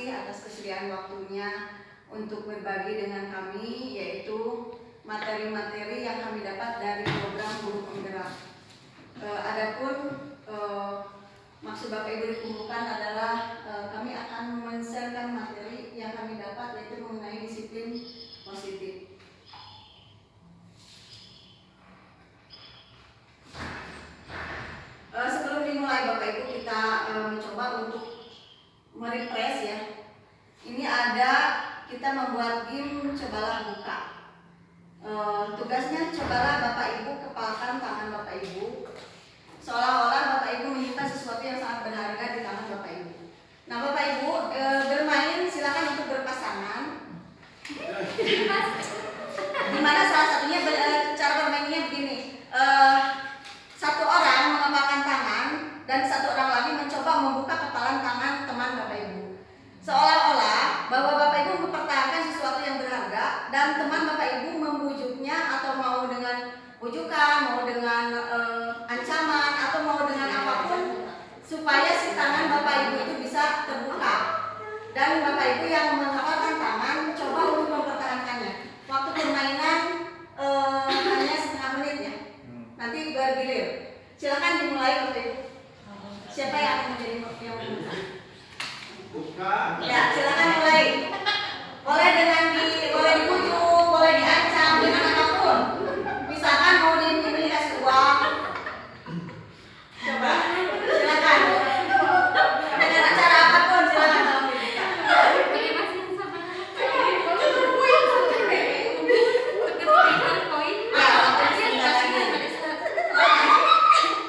kasih atas kesediaan waktunya untuk berbagi dengan kami, yaitu materi-materi yang kami dapat dari program Guru Penggerak. Adapun maksud Bapak Ibu dikumpulkan adalah kami akan men-sharekan materi yang kami dapat, yaitu mengenai disiplin positif. Sebelum dimulai Bapak Ibu, kita mencoba untuk merefresh ya. Ini ada, kita membuat game cobalah buka. Tugasnya cobalah Bapak Ibu kepalkan tangan Bapak Ibu, seolah-olah Bapak Ibu menyimpan sesuatu yang sangat berharga di tangan Bapak Ibu. Nah Bapak Ibu bermain silakan untuk berpasangan. Dimana salah satunya cara bermainnya begini, satu orang mengepalkan tangan dan satu orang lagi mencoba membuka kepalan tangan teman Bapak Ibu, seolah-olah bahwa Bapak Ibu mempertahankan sesuatu yang berharga dan teman Bapak Ibu membujuknya, atau mau dengan bujukan, mau dengan ancaman, atau mau dengan apapun supaya si tangan Bapak Ibu itu bisa terbuka. Dan Bapak Ibu yang mengepalkan tangan coba untuk mempertahankannya. Waktu permainan hanya setengah menit ya. Nanti bergilir. Silakan dimulai Bapak Ibu. Siapa yang akan menjadi yang membuka? Ya, silakan mulai. Boleh boleh dibujuk, boleh diancam dengan apapun. Misalkan mau dikasih uang. Coba, silakan. Dengan cara apapun silakan tolong dibuka.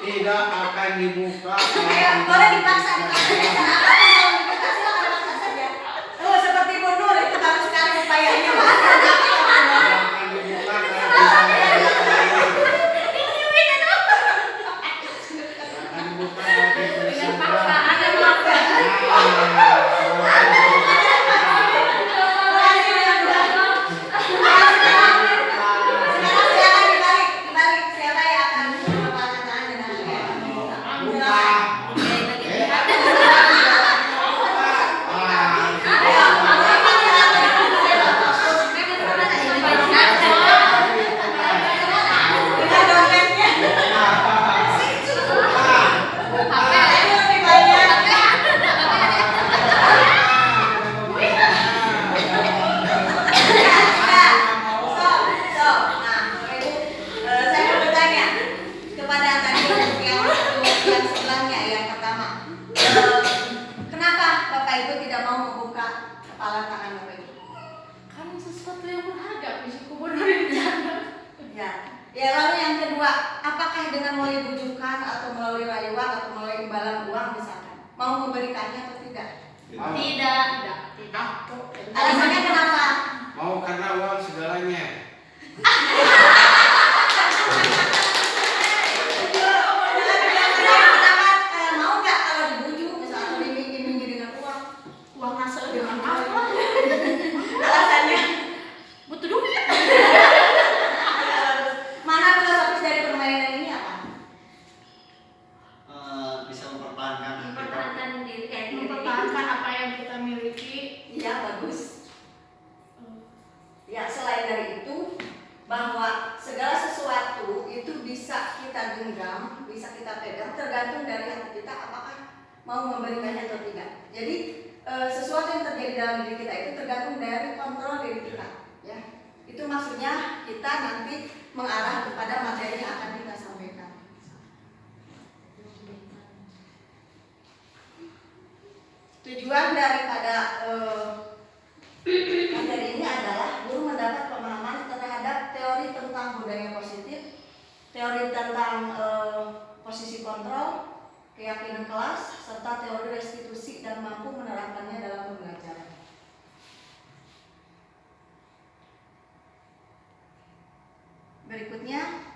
Tidak akan dibuka. Boleh dipaksa dengan apapun kalau dibuka, silakan paksa saja. Seperti Bu Nur itu baru sekali upayanya. Akan dibuka dengan paksaan dan maksa. Alasannya kenapa? Mau karena uang segalanya. Mau nggak kalau dibujuk misalnya diminta dengan uang masuk dengan apa? Alasannya butuh duit. Mana filosofis dari permainan ini apa? Bisa mempertahankan diri, mempertahankan apa yang kita miliki. Iya, bagus. Ya, selain dari itu, bahwa segala sesuatu itu bisa kita genggam, bisa kita pegang, tergantung dari hati kita apakah mau memberikannya atau tidak. Jadi sesuatu yang terjadi dalam diri kita itu tergantung dari kontrol diri kita, ya. Itu maksudnya kita nanti mengarah kepada materi yang akan kita sampaikan. Tujuan daripada materi ini adalah guru mendapat pemahaman terhadap teori tentang budaya positif, teori tentang posisi kontrol, keyakinan kelas, serta teori restitusi dan mampu menerapkannya dalam pembelajaran. Berikutnya,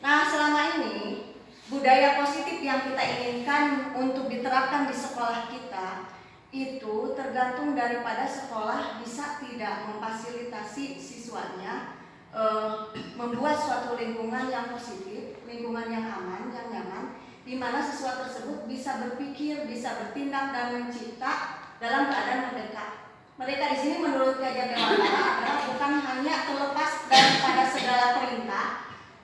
nah selama ini budaya positif yang kita inginkan untuk diterapkan di sekolah kita itu tergantung daripada sekolah bisa tidak memfasilitasi siswanya membuat suatu lingkungan yang positif, lingkungan yang aman, yang nyaman, di mana siswa tersebut bisa berpikir, bisa bertindak dan mencipta dalam keadaan merdeka. Mereka di sini menurut kajian Dewantara adalah bukan hanya terlepas daripada segala perintah,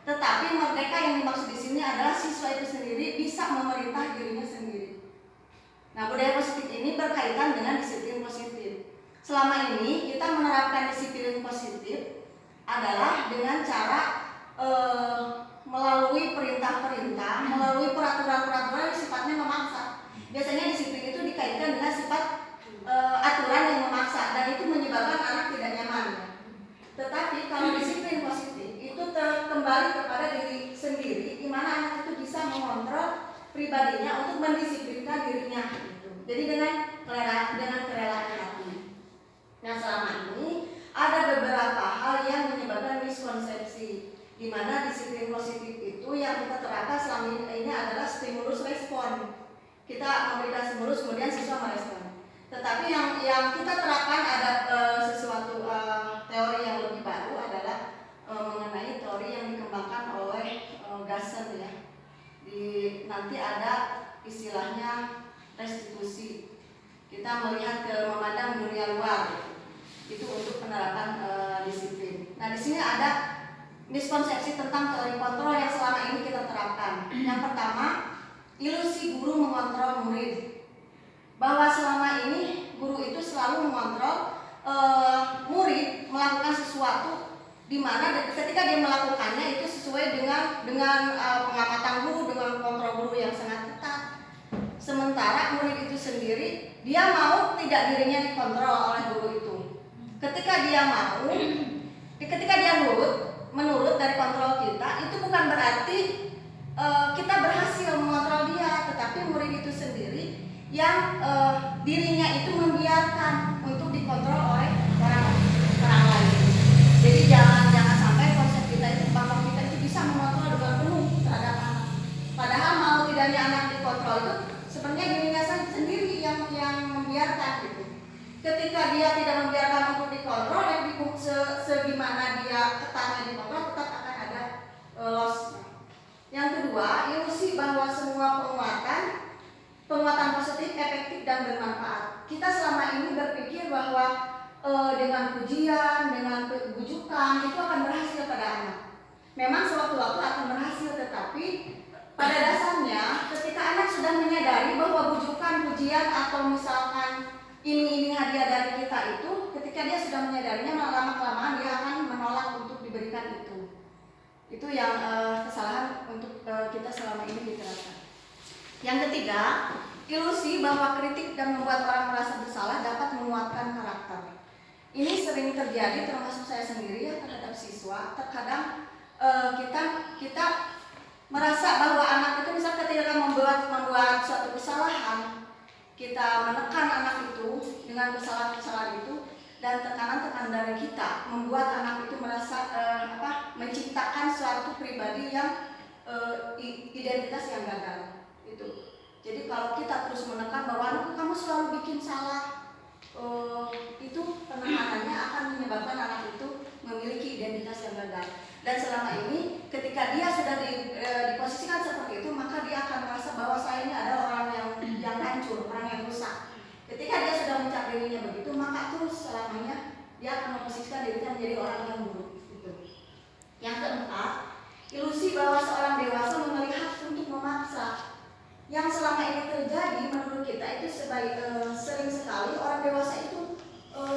tetapi merdeka yang dimaksud di sini adalah siswa itu sendiri bisa memerintah dirinya sendiri. Nah, budaya positif ini berkaitan dengan disiplin positif. Selama ini kita menerapkan disiplin positif adalah dengan cara melalui perintah-perintah, melalui peraturan-peraturan yang sifatnya memaksa. Biasanya disiplin itu dikaitkan dengan sifat aturan yang memaksa dan itu menyebabkan anak tidak nyaman. Tetapi kalau disiplin positif itu kembali kepada diri sendiri, di mana anak itu bisa mengontrol pribadinya untuk mendisiplinkan dirinya. Jadi dengan kerelaan hati. Nah, selama ini ada beberapa hal yang menyebabkan miskonsepsi, di mana disiplin positif itu yang kita terapkan selama ini adalah stimulus respon. Kita memberikan stimulus kemudian siswa merespon. Tetapi yang kita terapkan ada sesuatu teori yang lebih baru adalah mengenai teori yang dikembangkan oleh Gassen ya. Nanti ada istilahnya restitusi. Kita melihat memandang dunia luar itu untuk penerapan disiplin. Nah, di sini ada miskonsepsi tentang teori kontrol yang selama ini kita terapkan. Yang pertama, ilusi guru mengontrol murid. Bahwa selama ini guru itu selalu mengontrol murid melakukan sesuatu di mana ketika dia melakukannya itu sesuai dengan pengamatan guru, dengan kontrol guru yang sangat ketat. Sementara murid itu sendiri dia mau tidak dirinya dikontrol oleh guru itu. Ketika dia menurut dari kontrol kita, itu bukan berarti kita berhasil mengontrol dia, tetapi murid itu sendiri yang dirinya itu membiarkan untuk dikontrol oleh orang lain. Jadi jangan sampai konsep kita itu bahwa kita itu bisa mengontrol dengan penuh terhadap anak. Padahal mau tidaknya anak dikontrol itu sebenarnya dirinya sendiri yang membiarkan gitu. Ketika dia tidak membiarkan untuk dikontrol, dan segimana dia ketatnya dikontrol, tetap akan ada loss. Yang kedua, ilusi bahwa semua penguatan positif, efektif dan bermanfaat. Kita selama ini berpikir bahwa dengan pujian, dengan bujukan itu akan berhasil pada anak. Memang sewaktu-waktu akan berhasil, tetapi pada dasarnya ketika anak sudah menyadari bahwa bujukan, pujian atau misalkan ini hadiah dari kita itu, ketika dia sudah menyadarinya, lama-kelamaan dia akan menolak untuk diberikan itu. Itu yang kesalahan untuk kita selama ini diterapkan. Yang ketiga, ilusi bahwa kritik dan membuat orang merasa bersalah dapat menguatkan karakter. Ini sering terjadi, termasuk saya sendiri ya, terhadap siswa. Terkadang kita merasa bahwa anak itu misalnya ketika membuat suatu kesalahan, kita menekan anak itu dengan kesalahan-kesalahan itu, dan tekanan-tekanan dari kita membuat anak itu merasa menciptakan suatu pribadi yang identitas yang gagal itu. Jadi kalau kita terus menekan bahwa anakku kamu selalu bikin salah, itu penekanannya akan menyebabkan anak itu memiliki identitas yang gagal. Dan selama ini ketika dia sudah diposisikan seperti itu, maka dia akan merasa bahwa saya ini adalah orang yang hancur, orang yang rusak. Ketika dia sudah mencap dirinya begitu, maka terus selamanya dia akan memposisikan dirinya menjadi orang yang buruk. Gitu. Yang keempat, ilusi bahwa seorang dewasa memiliki hak untuk memaksa. Yang selama ini terjadi menurut kita itu sering sekali orang dewasa itu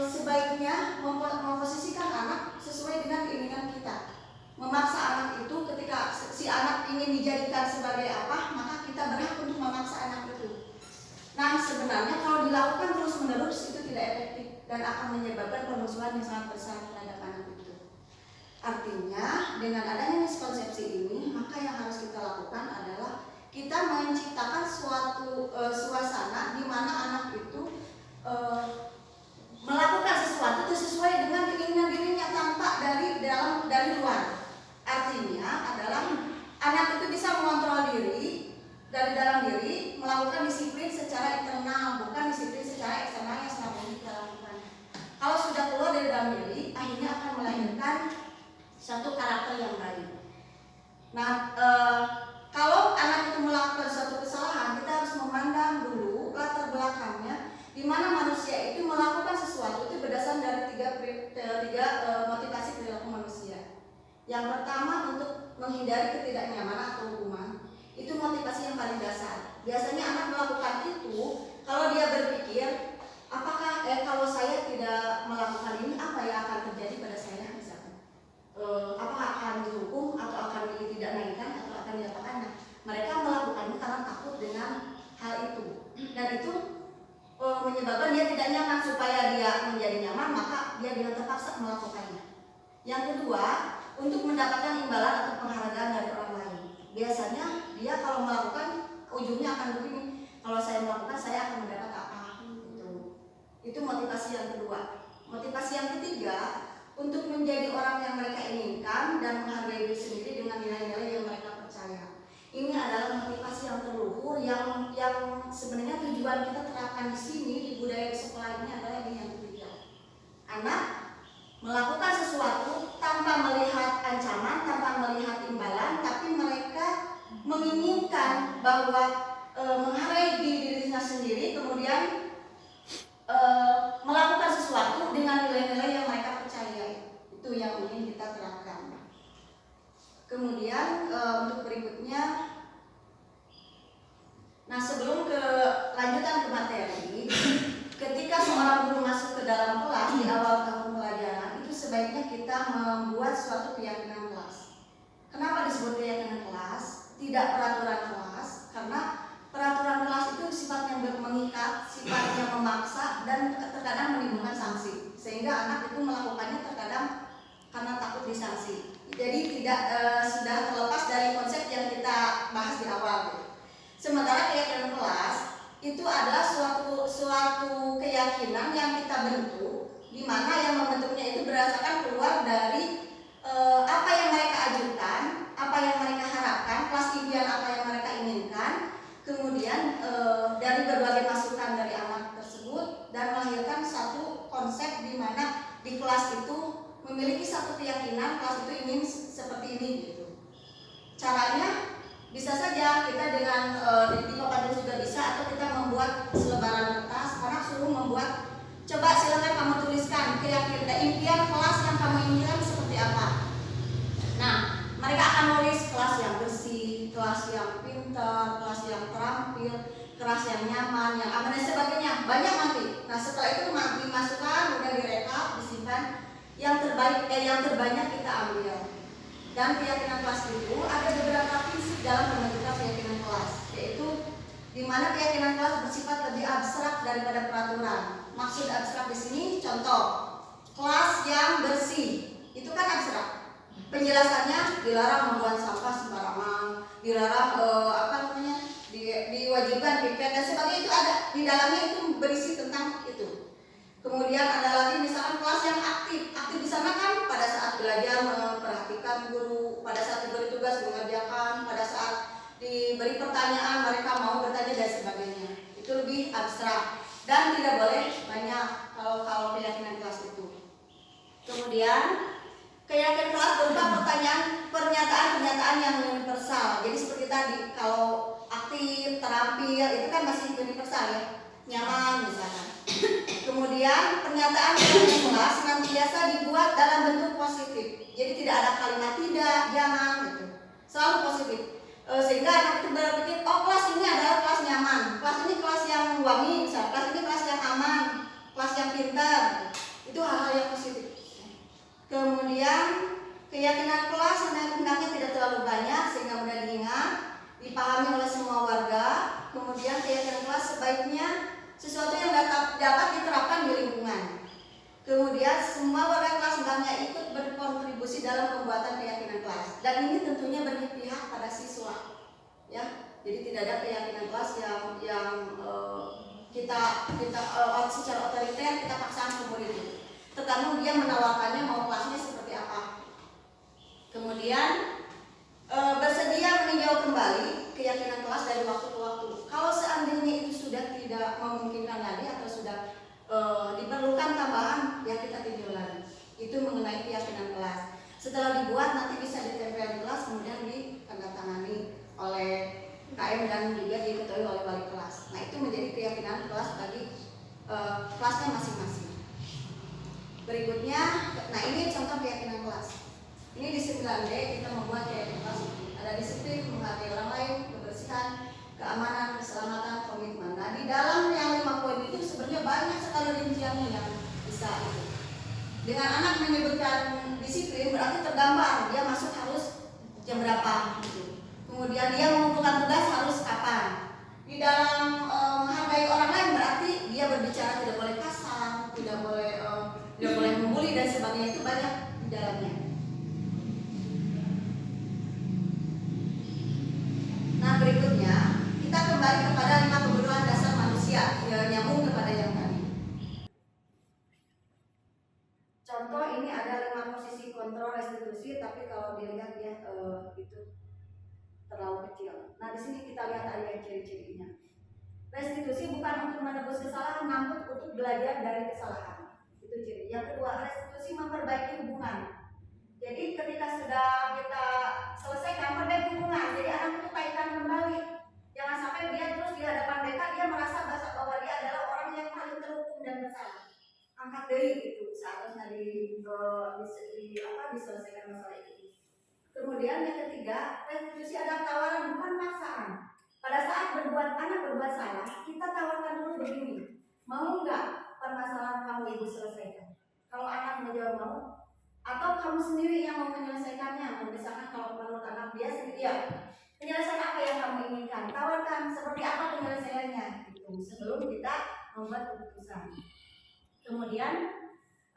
sebaiknya memposisikan anak sesuai dengan keinginan kita. Memaksa anak itu ketika si anak ingin dijadikan sebagai apa, maka kita berhak untuk memaksa anak itu. Nah, sebenarnya kalau dilakukan terus-menerus itu tidak efektif dan akan menyebabkan permusuhan yang sangat besar terhadap anak itu. Artinya, dengan adanya miskonsepsi ini, maka yang harus kita lakukan adalah kita menciptakan suatu suasana di mana anak itu melakukan sesuatu itu sesuai dengan keinginan dirinya tanpa dari luar. Artinya adalah anak itu bisa mengontrol diri dari dalam diri, melakukan disiplin secara internal, bukan disiplin secara eksternal yang selama ini kita lakukan. Kalau sudah keluar dari dalam diri, akhirnya akan melahirkan satu karakter yang baik. Nah, kalau anak itu melakukan suatu kesalahan, kita harus memandang dulu latar belakangnya di mana manusia itu melakukan sesuatu itu berdasar dari tiga motivasi perilaku manusia. Yang pertama untuk menghindari ketidaknyamanan atau hukuman, itu motivasi yang paling dasar. Biasanya anak melakukan itu kalau dia berpikir, apakah kalau saya tidak melakukan ini apa yang akan terjadi pada saya misalkan, apakah akan dihukum atau akan ditidaknaikkan atau akan diapakan. Nah, mereka melakukan ini karena takut dengan hal itu, dan itu menyebabkan dia tidak nyaman. Supaya dia menjadi nyaman, maka dia dengan terpaksa melakukannya. Yang kedua, untuk mendapatkan imbalan atau penghargaan dari orang lain. Biasanya dia kalau melakukan ujungnya akan begini, kalau saya melakukan saya akan mendapat apa gitu. Itu motivasi yang kedua. Motivasi yang ketiga, untuk menjadi orang yang mereka inginkan dan menghargai diri sendiri dengan nilai-nilai yang mereka percaya. Ini adalah motivasi yang terluhur yang sebenarnya tujuan kita terapkan di sini di budaya di sekolah ini adalah ini yang ketiga. Anak melakukan sesuatu tanpa melihat ancaman, tanpa melihat imbalan, tapi mereka menginginkan bahwa menghargai dirinya sendiri, kemudian melakukan sesuatu dengan nilai-nilai yang mereka percaya. Itu yang ingin kita terapkan. Kemudian untuk berikutnya, nah sebelum ke lanjutan ke materi, ketika seorang guru masuk ke dalam kelas di awal tahun pelajaran, itu sebaiknya kita membuat suatu keyakinan kelas. Kenapa disebut keyakinan kelas? Tidak peraturan kelas, karena peraturan kelas itu sifatnya mengikat, sifatnya memaksa, dan terkadang menimbulkan sanksi, sehingga anak itu melakukannya terkadang karena takut disanksi. Jadi tidak sudah terlepas dari konsep yang kita bahas di awal. Sementara keyakinan kelas itu adalah suatu keyakinan yang kita bentuk, di mana yang membentuknya itu berdasarkan keluar dari apa yang mereka ajukan, apa yang mereka harapkan, kelas impian apa yang mereka inginkan, kemudian dari berbagai masukan dari anak tersebut, dan melahirkan satu konsep di mana di kelas itu memiliki satu keyakinan kelas itu ingin seperti ini gitu. Caranya bisa saja kita dengan di papan juga bisa, atau kita membuat selebaran kertas, anak suruh membuat, coba silakan kamu tuliskan keyakinan impian kelas yang kamu inginkan seperti apa. Nah, mereka akan nulis kelas yang bersih, kelas yang pintar, kelas yang terampil, kelas yang nyaman, yang aman dan sebagainya. Banyak nanti. Nah, setelah itu dimasukkan, kemudian direkap, disimpan. Yang terbaik, yang terbanyak kita ambil. Dan keyakinan kelas itu ada beberapa prinsip dalam pembentukan keyakinan kelas, yaitu di mana keyakinan kelas bersifat lebih abstrak daripada peraturan. Maksud abstrak di sini, contoh kelas yang bersih itu kan abstrak. Penjelasannya dilarang membuang sampah sembarangan, dilarang diwajibkan pipet dan sebagainya, itu ada di dalamnya, itu berisi tentang itu. Kemudian ada lagi misalkan kelas yang aktif. Aktif di sana kan pada saat belajar memperhatikan guru, pada saat diberi tugas mengerjakan, pada saat diberi pertanyaan mereka mau bertanya dan sebagainya. Itu lebih abstrak dan tidak boleh banyak kalau keyakinan kelas itu. Kemudian keyakinan kelas berupa pernyataan yang universal. Jadi seperti tadi, kalau aktif, terampil itu kan masih universal ya, nyaman misalkan. Kemudian pernyataan yang kelas senantiasa dibuat dalam bentuk positif. Jadi tidak ada kalimat tidak, jangan gitu. Selalu positif. Sehingga anak itu berpikir, oh kelas ini adalah kelas nyaman, kelas ini kelas yang wangi, misalnya kelas ini kelas yang aman, kelas yang pintar. Itu hal-hal yang positif. Kemudian keyakinan kelas hendaknya tidak terlalu banyak sehingga mudah diingat, dipahami oleh semua warga. Kemudian keyakinan kelas sebaiknya sesuatu yang dapat diterapkan di lingkungan. Kemudian semua warga kelas hendaknya ikut berkontribusi dalam pembuatan keyakinan kelas. Dan ini tentunya berpihak pada siswa, ya. Jadi tidak ada keyakinan kelas yang kita secara otoriter kita paksakan ke murid itu. Tergantung dia menawarkannya mau kelasnya seperti apa. Kemudian bersedia meninjau kembali keyakinan kelas dari waktu ke waktu. Kalau seandainya itu sudah tidak memungkinkan lagi atau sudah diperlukan tambahan, ya kita tinjau lagi. Itu mengenai keyakinan kelas. Setelah dibuat nanti bisa ditempel di kelas, kemudian ditandatangani oleh KM dan juga diketahui oleh wali kelas. Nah, itu menjadi keyakinan kelas bagi kelasnya masing-masing. Berikutnya, nah ini contoh keyakinan kelas. Ini di 9D kita membuat keyakinan kelas. Ada disiplin, menghargai orang lain, kebersihan, keamanan, keselamatan, komitmen. Nah di dalam yang 5 poin itu sebenarnya banyak sekali rinciannya yang bisa itu. Dengan anak menyebutkan disiplin berarti tergambar dia masuk harus jam berapa gitu. Kemudian dia mengumpulkan tugas harus kapan. Di dalam menghargai orang lain berarti dia berbicara tidak boleh kasar, tidak boleh membuli dan sebagainya, itu banyak di dalamnya. Nah berikutnya kita kembali kepada 5 kebutuhan dasar manusia yang nyambung kepada yang tadi. Contoh ini ada 5 posisi kontrol restitusi, tapi kalau dilihat ya itu terlalu kecil. Nah di sini kita lihat ada ciri-cirinya. Restitusi bukan untuk menebus kesalahan, namun untuk belajar dari kesalahan. Itu ciri. Yang kedua, restitusi memperbaiki hubungan. Jadi ketika sudah kita selesaikan perbaiki hubungan, jadi anak itu kaitkan kembali. Jangan sampai dia terus di hadapan mereka dia merasa bahwa dia adalah orang yang paling terhukum dan bersalah. Angkat dari itu seharusnya diselesaikan masalah itu. Kemudian yang ketiga, restitusi adalah tawaran bukan paksaan. Pada saat anak berbuat salah, kita tawarkan dulu begini, mau nggak permasalahan kamu ibu selesaikan? Kalau anak menjawab mau, atau kamu sendiri yang mau menyelesaikannya? Misalkan kalau menurut anak dia sendiri, ya penyelesaian apa yang kamu inginkan? Tawarkan seperti apa penyelesaiannya, gitu, sebelum kita membuat keputusan. Kemudian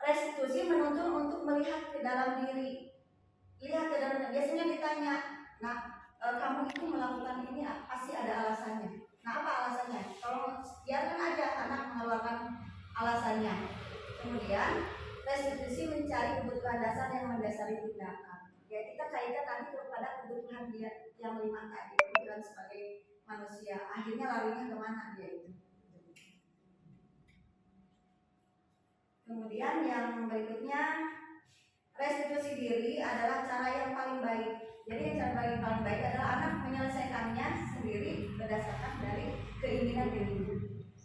restitusi menuntun untuk melihat ke dalam diri. Lihat ke dalam, biasanya ditanya, nah kamu itu melakukan ini pasti ada alasannya. Nah apa alasannya? Kalau biarkan aja anak mengeluarkan alasannya. Kemudian restitusi mencari kebutuhan dasar yang mendasari tindakan. Ya kita kaitkan nanti kepada kebutuhan dia yang 5 tadi, kebutuhan sebagai manusia. Akhirnya larinya kemana dia itu? Kemudian yang berikutnya, restitusi diri adalah cara yang paling baik. Jadi cara yang paling baik adalah anak menyelesaikannya sendiri berdasarkan dari keinginan dirinya.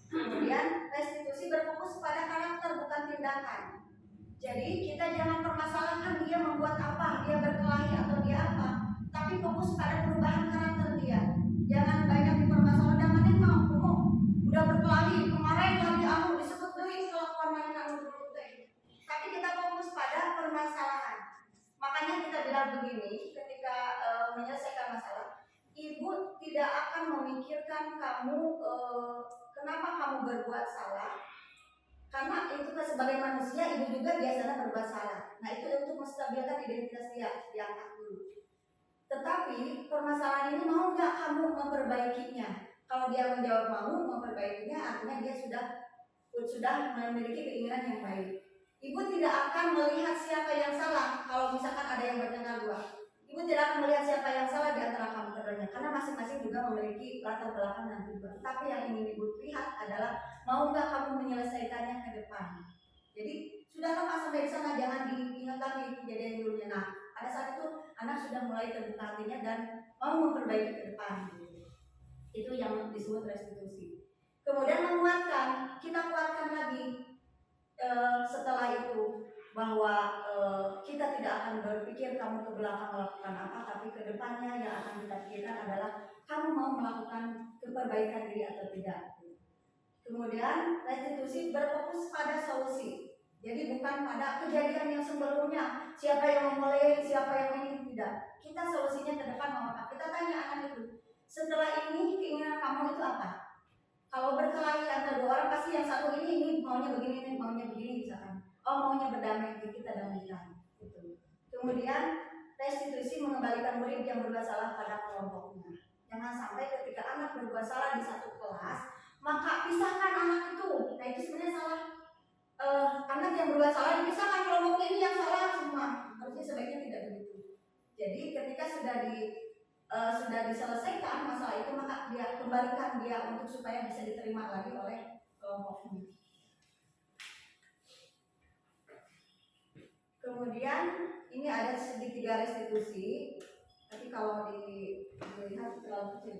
Kemudian restitusi berfokus pada karakter bukan tindakan. Jadi kita jangan permasalahkan dia membuat apa, dia berkelahi atau dia apa, tapi fokus pada perubahan karakter dia. Jangan banyak dipermasalahkan. Mana mau udah berkelahi kemarin lagi aku disebut duit kelakuan main aku berkelahi. Tapi kita fokus pada permasalahan. Makanya kita bilang begini, ketika menyelesaikan masalah, ibu tidak akan memikirkan kamu kenapa kamu berbuat salah, karena itu sebagai manusia ibu juga biasanya berbuat salah. Nah itu untuk menstabilkan identitas dia, diangkat dulu. Tetapi permasalahan ini mau nggak kamu memperbaikinya? Kalau dia menjawab mau memperbaikinya, artinya dia sudah memiliki keinginan yang baik. Ibu tidak akan melihat siapa yang salah. Kalau misalkan ada yang bertengkar dua, ibu tidak akan melihat siapa yang salah di antara kamu keduanya, karena masing-masing juga memiliki latar belakang dan tujuan. Tapi yang ingin ibu lihat adalah mau nggak kamu menyelesaikannya ke depan. Jadi sudah lama sampai di sana, jangan diingat lagi kejadian dulunya. Nah pada saat itu anak sudah mulai terbuka hatinya dan mau memperbaiki ke depan. Itu yang disebut restitusi. Kemudian menguatkan, kita kuatkan lagi. Setelah itu bahwa kita tidak akan berpikir kamu ke belakang melakukan apa, tapi ke depannya yang akan kita pikirkan adalah kamu mau melakukan keperbaikan diri atau tidak. Kemudian restitusi berfokus pada solusi, jadi bukan pada kejadian yang sebelumnya, siapa yang memulai, siapa yang ini, tidak. Kita solusinya ke depan mau apa? Kita tanya anak itu, setelah ini keinginan kamu itu apa? Kalau berkelahi antara dua orang, pasti yang satu ini maunya begini, ini maunya begini misalkan. Oh maunya berdamai, kita damaikan. Gitu. Kemudian restitusi mengembalikan murid yang berbuat salah pada kelompoknya. Jangan sampai ketika anak berbuat salah di satu kelas, maka pisahkan anak itu. Nah itu sebenarnya salah. Anak yang berbuat salah dipisahkan, kelompoknya ini yang salah semua. Harusnya sebaiknya tidak begitu. Jadi ketika sudah diselesaikan masalah itu, maka dia kembalikan dia untuk supaya bisa diterima lagi oleh kelompoknya. Kemudian ini ada segitiga restitusi, tapi kalau dilihat terlalu kecil.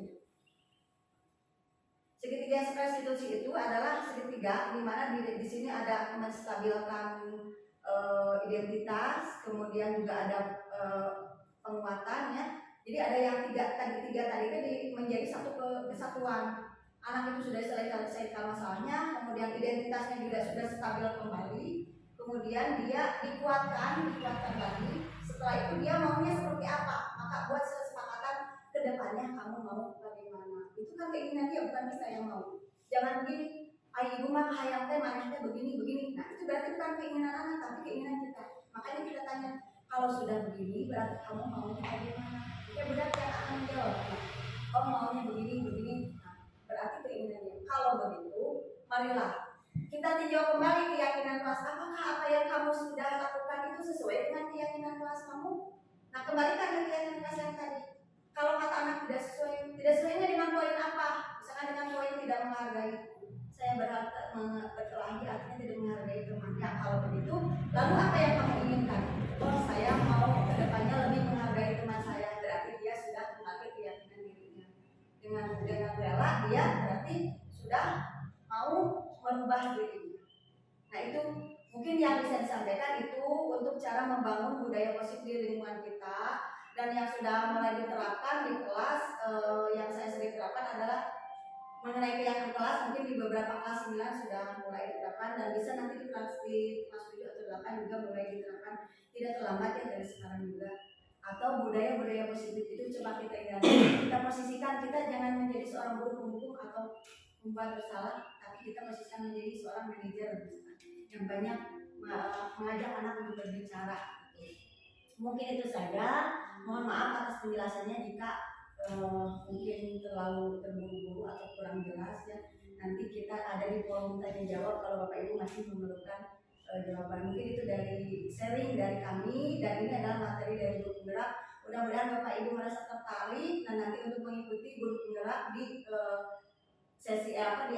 Segitiga restitusi itu adalah segitiga di mana di sini ada menstabilkan identitas, kemudian juga ada penguatan ya. Jadi ada yang tiga tadi itu menjadi satu kesatuan. Anak itu sudah selesai masalahnya, kemudian identitasnya juga sudah stabil kembali, kemudian dia dikuatkan lagi. Setelah itu dia maunya seperti apa? Maka buat kesepakatan kedepannya kamu mau bagaimana. Itu kan keinginan dia, bukan kita yang mau. Jangan begini, ibu mah hayang teh maneh teh begini. Nah itu berarti bukan keinginan anak, tapi keinginan kita. Makanya kita tanya, kalau sudah begini berarti kamu maunya bagaimana? Ya budak yang akan menjawab. Oh maunya begini. Nah, berarti keinginannya. Kalau begitu, marilah kita tinjau kembali keyakinan kelas. Apakah apa yang kamu sudah lakukan itu sesuai dengan keyakinan kelas kamu? Nah kembalikan ke keyakinan kelas yang tadi. Kalau kata anak tidak sesuainya dengan poin apa? Misalkan dengan poin tidak menghargai. Saya berkelahi artinya tidak menghargai teman. Ya kalau begitu, lalu apa yang kamu inginkan? Oh saya mau kedepannya lebih menghargai teman saya. Berarti dia sudah memakai keyakinan dirinya. Dengan rela dia berarti sudah mau merubah dirinya. Nah itu mungkin yang bisa disampaikan itu untuk cara membangun budaya positif di lingkungan kita. Dan yang sudah mulai diterapkan di kelas yang saya sering terapkan adalah mengenai keyakinan kelas. Mungkin di beberapa kelas 9 sudah mulai diterapkan dan bisa nanti di kelas 7 atau 8 juga mulai diterapkan. Tidak terlambat ya dari sekarang juga. Atau budaya-budaya positif itu coba kita ingat. Kita posisikan, kita jangan menjadi seorang guru pembuku atau membuat bersalah, tapi kita posisikan menjadi seorang manajer yang banyak mengajak anak untuk berbicara. Mungkin itu saja. Mohon maaf atas penjelasannya jika mungkin terlalu terburu-buru atau kurang jelas ya. Nanti kita ada di forum tanya jawab kalau Bapak Ibu masih memerlukan jawaban. Mungkin itu dari sharing dari kami dan ini adalah materi dari Guru Penggerak. Mudah-mudahan Bapak Ibu merasa tertarik dan nanti untuk mengikuti Guru Penggerak di sesi di